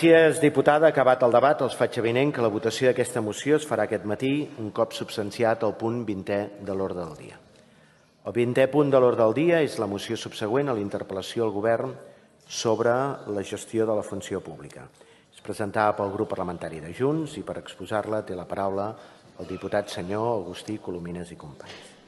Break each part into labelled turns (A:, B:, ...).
A: Gràcies, diputada. Acabat el debat, els faig avinent que la votació d'aquesta moció es farà aquest matí un cop substanciat el punt 20è de l'ordre del dia. El 20è punt de l'ordre del dia és la moció subsegüent a la interpel·lació al Govern sobre la gestió de la funció pública. És presentada pel grup parlamentari de Junts i per exposar-la té la paraula el diputat senyor Agustí Colomines i companys.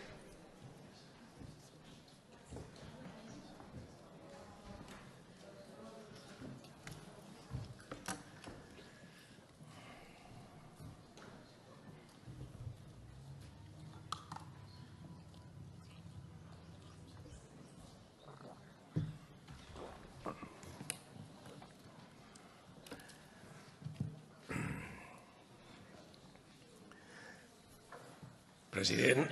B: President,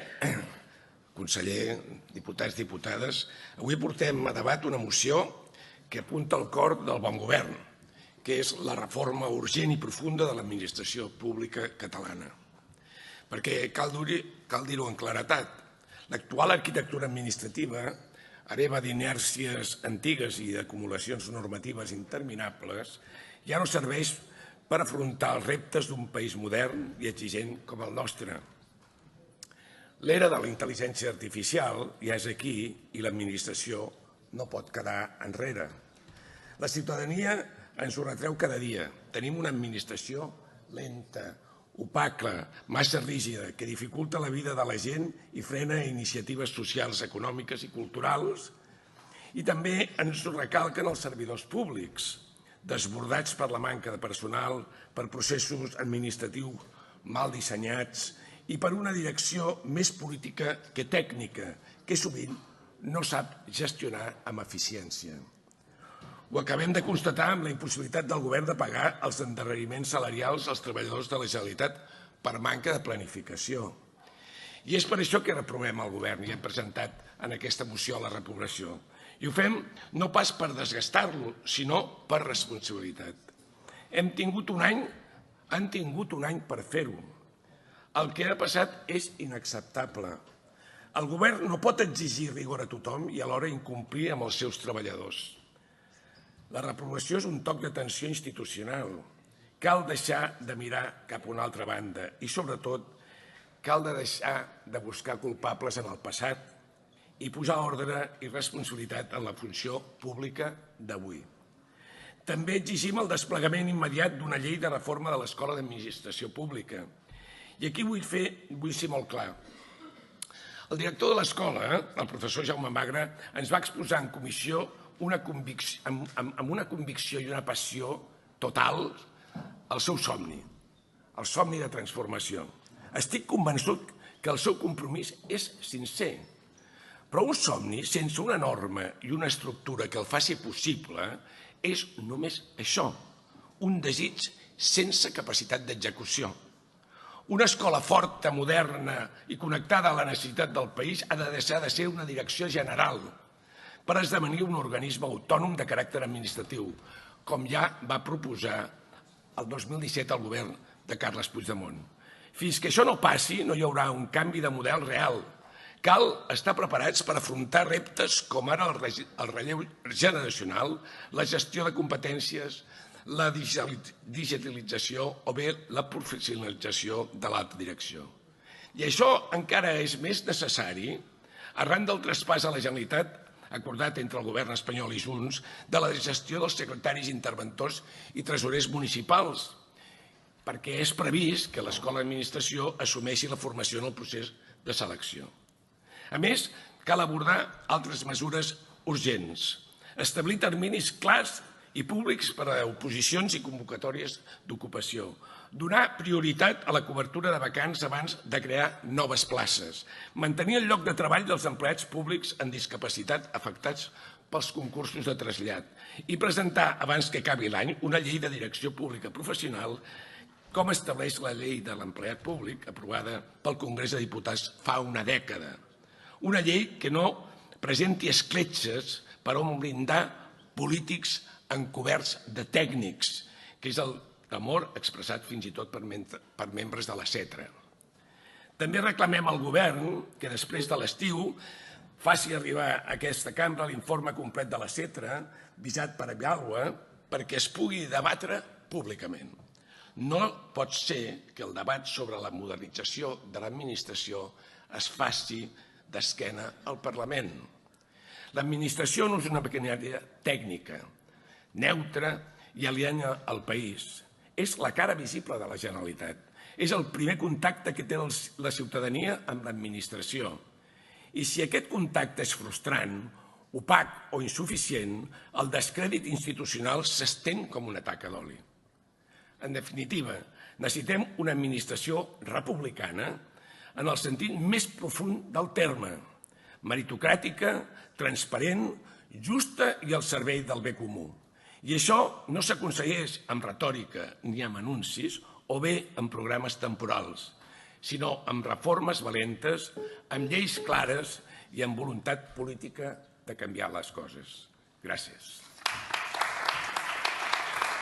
B: conseller, diputats, diputades, avui portem a debat una moció que apunta al cor del bon govern, que és la reforma urgent i profunda de l'administració pública catalana. Perquè cal dir-ho en claredat, l'actual arquitectura administrativa, hereva d'inèrcies antigues i d'acumulacions normatives interminables, ja no serveix per afrontar els reptes d'un país modern i exigent com el nostre. L'era de la intel·ligència artificial ja és aquí i l'administració no pot quedar enrere. La ciutadania ens ho retreu cada dia. Tenim una administració lenta, opaca, massa rígida, que dificulta la vida de la gent i frena iniciatives socials, econòmiques i culturals. I també ens ho recalquen els servidors públics, desbordats per la manca de personal, per processos administratius mal dissenyats i per una direcció més política que tècnica, que sovint no sap gestionar amb eficiència. Ho acabem de constatar amb la impossibilitat del govern de pagar els endarreriments salarials als treballadors de la Generalitat per manca de planificació. I és per això que reprovem el govern i hem presentat en aquesta moció a la reprovació. I ho fem no pas per desgastar-lo, sinó per responsabilitat. Han tingut un any per fer-ho. El que ha passat és inacceptable. El govern no pot exigir rigor a tothom i alhora incomplir amb els seus treballadors. La reprovació és un toc d'atenció institucional. Cal deixar de mirar cap a una altra banda i, sobretot, cal deixar de buscar culpables en el passat i posar ordre i responsabilitat en la funció pública d'avui. També exigim el desplegament immediat d'una llei de reforma de l'Escola d'Administració Pública. I aquí vull ser molt clar. El director de l'escola, el professor Jaume Magre, ens va exposar en comissió amb una convicció i una passió total el seu somni, el somni de transformació. Estic convençut que el seu compromís és sincer, però un somni sense una norma i una estructura que el faci possible és només això, un desig sense capacitat d'execució. Una escola forta, moderna i connectada a la necessitat del país ha de deixar de ser una direcció general per esdevenir un organisme autònom de caràcter administratiu, com ja va proposar el 2017 el govern de Carles Puigdemont. Fins que això no passi, no hi haurà un canvi de model real. Cal estar preparats per afrontar reptes com ara el relleu generacional, la gestió de competències, la digitalització o bé la professionalització de l'alta direcció. I això encara és més necessari arran del traspàs a la Generalitat acordat entre el govern espanyol i Junts de la gestió dels secretaris interventors i tresorers municipals, perquè és previst que l'Escola d'Administració assumeixi la formació en el procés de selecció. A més, cal abordar altres mesures urgents, establir terminis clars i públics per a oposicions i convocatòries d'ocupació, donar prioritat a la cobertura de vacants abans de crear noves places, mantenir el lloc de treball dels empleats públics en discapacitat afectats pels concursos de trasllat i presentar, abans que acabi l'any, una llei de direcció pública professional com estableix la llei de l'empleat públic aprovada pel Congrés de Diputats fa una dècada. Una llei que no presenti escletxes per on blindar polítics encoberts de tècnics, que és el temor expressat fins i tot per membres de la CETRA. També reclamem al govern que després de l'estiu faci arribar a aquesta cambra l'informe complet de la CETRA, visat per Evalua, perquè es pugui debatre públicament. No pot ser que el debat sobre la modernització de l'administració es faci d'esquena al Parlament. L'administració no és una maquinària tècnica, neutra i aliena al país. És la cara visible de la Generalitat. És el primer contacte que té la ciutadania amb l'administració. I si aquest contacte és frustrant, opac o insuficient, el descrèdit institucional s'estén com una taca d'oli. En definitiva, necessitem una administració republicana en el sentit més profund del terme, meritocràtica, transparent, justa i al servei del bé comú. I això no s'aconsegueix amb retòrica ni amb anuncis o bé amb programes temporals, sinó amb reformes valentes, amb lleis clares i amb voluntat política de canviar les coses. Gràcies.